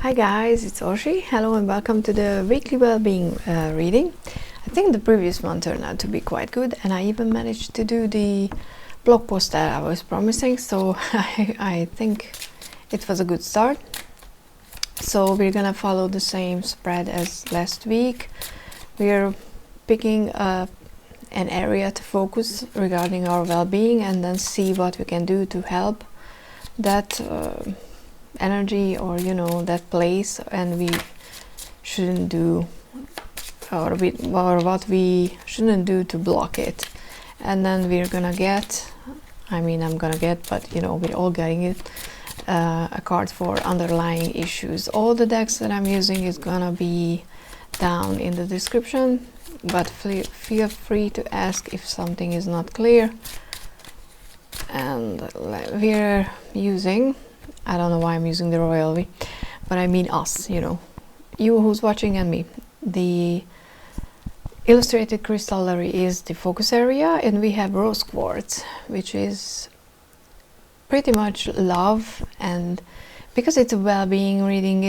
Hi guys, it's Oshi. Hello and welcome to the weekly well-being reading. I think the previous one turned out to be quite good, and I even managed to do the blog post that I was promising, so I think it was a good start. So we're gonna follow the same spread as last week. We're picking an area to focus regarding our well-being and then see what we can do to help that energy, or that place, and we shouldn't do, or what we shouldn't do to block it. And then we're gonna get, I'm gonna get, but we're all getting it, a card for underlying issues. All the decks that I'm using is gonna be down in the description, but feel free to ask if something is not clear. And we're using, I don't know why I'm using the royal we, but I mean us, you who's watching and me. The illustrated crystallary is the focus area, and we have rose quartz, which is pretty much love. And because it's a well-being reading,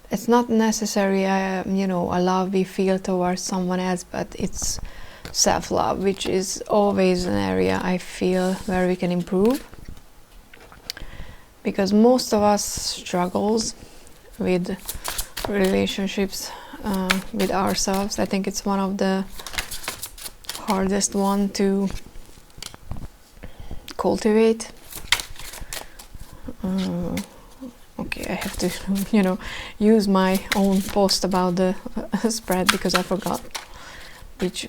it's not necessarily a love we feel towards someone else, but it's self-love, which is always an area I feel where we can improve. Because most of us struggles with relationships with ourselves. I think it's one of the hardest one to cultivate. Okay, I have to use my own post about the spread, because I forgot which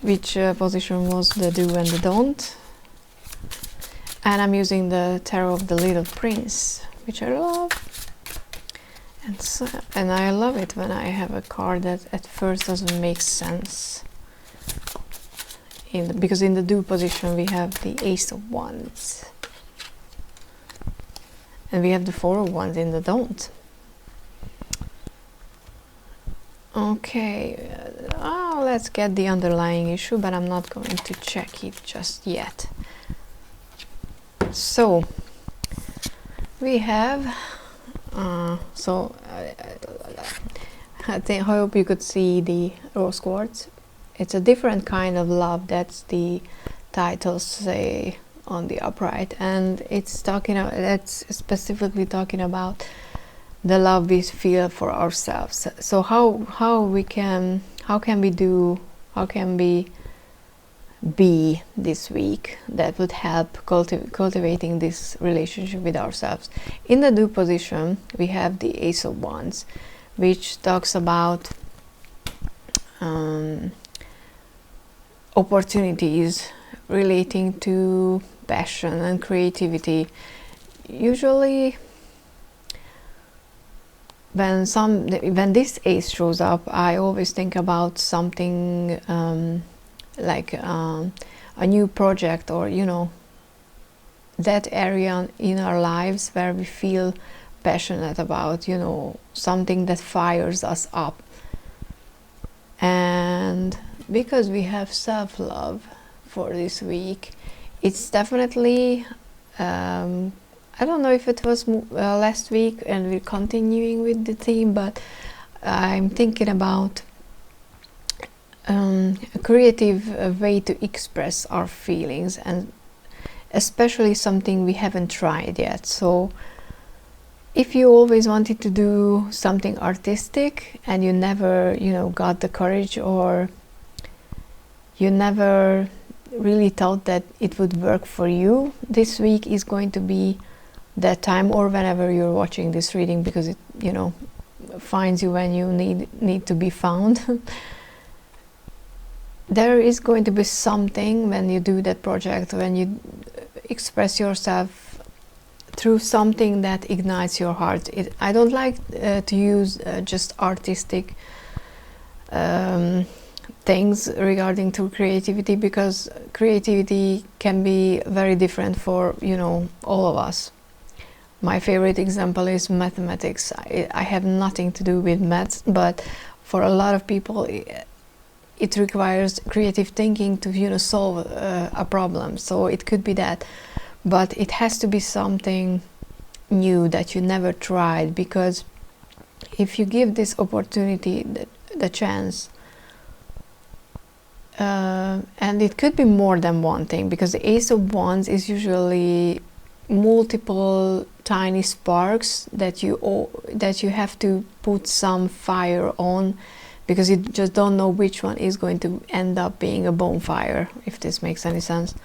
position was the do and the don't. And I'm using the Tarot of the Little Prince, which I love. And I love it when I have a card that at first doesn't make sense. Because in the do position we have the Ace of Wands. And we have the Four of Wands in the don't. Okay, let's get the underlying issue, but I'm not going to check it just yet. So we have I hope you could see the rose quartz. It's a different kind of love. That's the titles say on the upright, and it's that's specifically talking about the love we feel for ourselves. So how can we be this week that would help cultivating this relationship with ourselves. In the do position we have the Ace of Wands, which talks about opportunities relating to passion and creativity. Usually when this ace shows up, I always think about something like a new project, or that area in our lives where we feel passionate about, something that fires us up. And because we have self-love for this week, it's definitely I don't know if it was last week and we're continuing with the theme, but I'm thinking about a creative way to express our feelings, and especially something we haven't tried yet. So if you always wanted to do something artistic and you never got the courage, or you never really thought that it would work for you, this week is going to be that time, or whenever you're watching this reading, because it finds you when you need to be found. There is going to be something when you do that project, when you express yourself through something that ignites your heart. I don't like to use just artistic things regarding to creativity, because creativity can be very different for all of us. My favorite example is mathematics. I have nothing to do with maths, but for a lot of people it requires creative thinking to solve a problem. So it could be that, but it has to be something new that you never tried, because if you give this opportunity the chance, and it could be more than one thing, because the Ace of Wands is usually multiple tiny sparks that you have to put some fire on, because you just don't know which one is going to end up being a bonfire, if this makes any sense.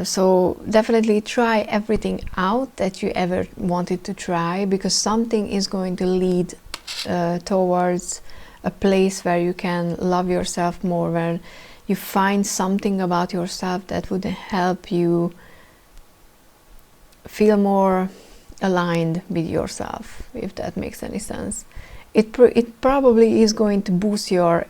So definitely try everything out that you ever wanted to try, because something is going to lead towards a place where you can love yourself more, where you find something about yourself that would help you feel more aligned with yourself, if that makes any sense. It probably is going to boost your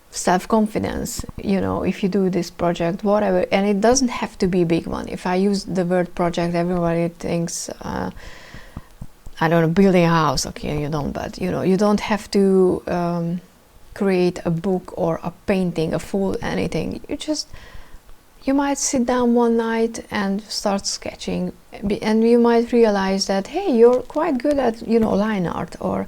self-confidence, you know, if you do this project, whatever. And it doesn't have to be a big one. If I use the word project, everybody thinks I don't know, building a house. Okay, you don't, but you know, you don't have to create a book or a painting, a full anything. You might sit down one night and start sketching, and you might realize that, hey, you're quite good at, you know, line art, or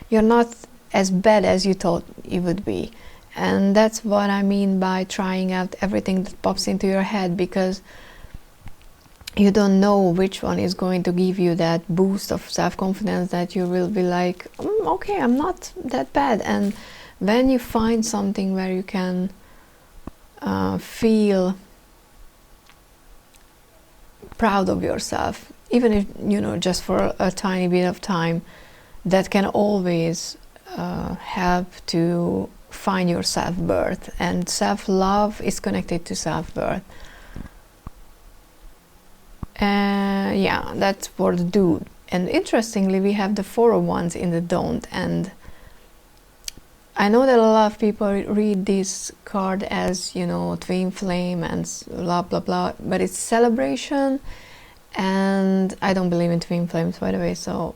you're not as bad as you thought you would be. And that's what I mean by trying out everything that pops into your head, because you don't know which one is going to give you that boost of self-confidence that you will be like, okay, I'm not that bad. And when you find something where you can feel proud of yourself, even if, you know, just for a tiny bit of time, that can always help to find your self-worth. And self-love is connected to self-worth. Yeah, that's for the dude. And interestingly, we have the Four of Wands in the Don't. And I know that a lot of people read this card as, you know, twin flame and blah blah blah, but it's celebration, and I don't believe in twin flames, by the way, so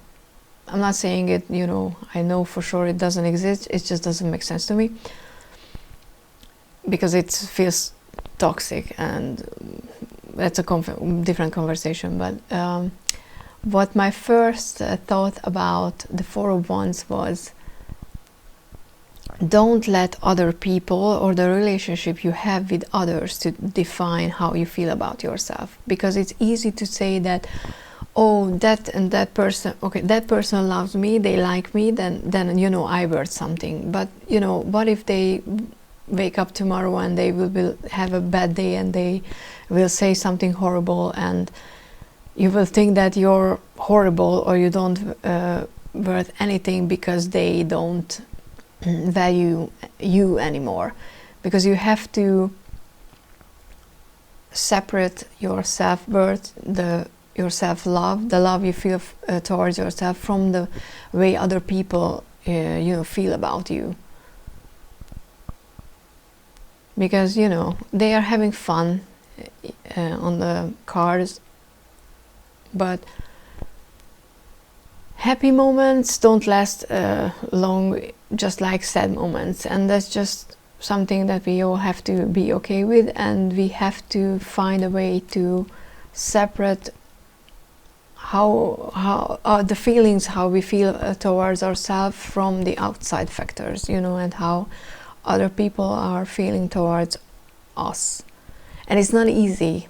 I'm not saying it, you know, I know for sure it doesn't exist, it just doesn't make sense to me, because it feels toxic, and that's a different conversation. But what my first thought about the Four of Wands was, don't let other people or the relationship you have with others to define how you feel about yourself. Because it's easy to say that, oh, that and that person, okay, that person loves me, they like me, then you know, I worth something. But you know, what if they wake up tomorrow and they will have a bad day and they will say something horrible, and you will think that you're horrible or you don't worth anything because they don't value you anymore. Because you have to separate your self-worth, your self-love, the love you feel towards yourself, from the way other people you know, feel about you. Because, you know, they are having fun on the cards, but happy moments don't last long, just like sad moments. And that's just something that we all have to be okay with, and we have to find a way to separate how the feelings, how we feel towards ourselves, from the outside factors, you know, and how other people are feeling towards us. And it's not easy.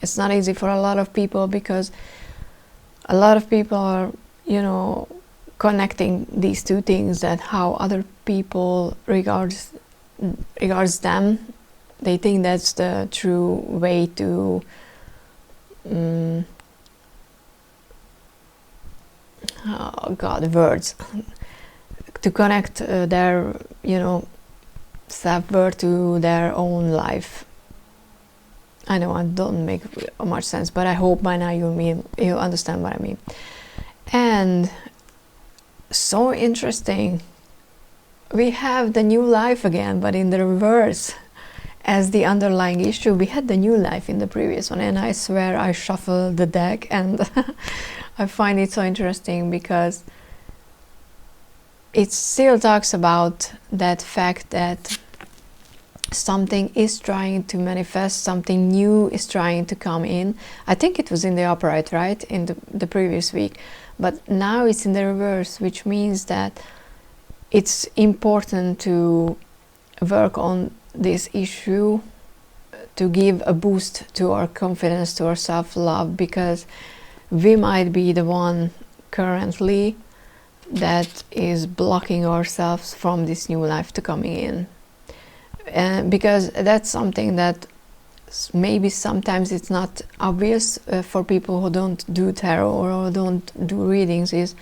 It's not easy for a lot of people, because a lot of people are, you know, connecting these two things, that how other people regards them. They think that's the true way to oh God, words, to connect their, you know, self-worth to their own life. I know I don't make much sense, but I hope by now you understand what I mean. And so interesting, we have the new life again, but in the reverse as the underlying issue. We had the new life in the previous one, and I swear I shuffled the deck, and I find it so interesting, because it still talks about that fact that something is trying to manifest, something new is trying to come in. I think it was in the upright, right, in the previous week, but now it's in the reverse, which means that it's important to work on this issue, to give a boost to our confidence, to our self-love, because we might be the one currently that is blocking ourselves from this new life to coming in. Because that's something that maybe sometimes it's not obvious for people who don't do tarot or who don't do readings, is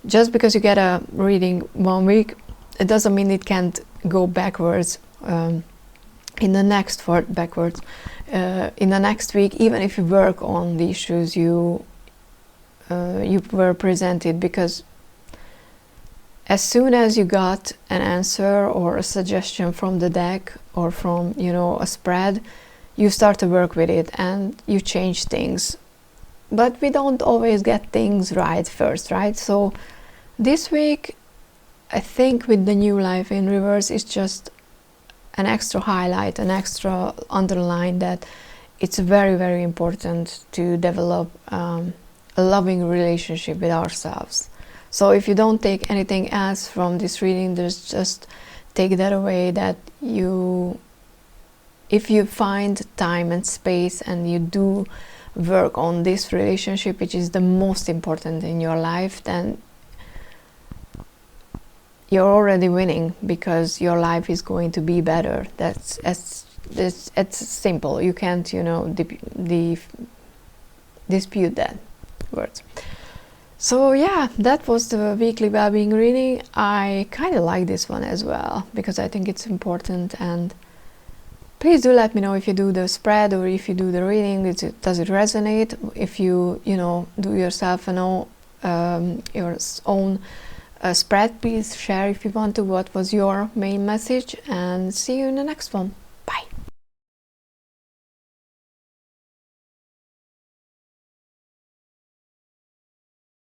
just because you get a reading 1 week, it doesn't mean it can't go backwards in the next in the next week, even if you work on the issues you were presented. Because as soon as you got an answer or a suggestion from the deck or from, you know, a spread, you start to work with it and you change things. But we don't always get things right first, right? So this week, I think with the new life in reverse, is just an extra highlight, an extra underline that it's very, very important to develop a loving relationship with ourselves. So if you don't take anything else from this reading, just take that away, that if you find time and space and you do work on this relationship, which is the most important in your life, then you're already winning, because your life is going to be better. It's simple. You can't, you know, dispute that words. So yeah, that was the weekly well-being reading. I kind of like this one as well, because I think it's important. And please do let me know if you do the spread or if you do the reading, does it resonate? If you know, do yourself your own spread, please share if you want to what was your main message, and see you in the next one.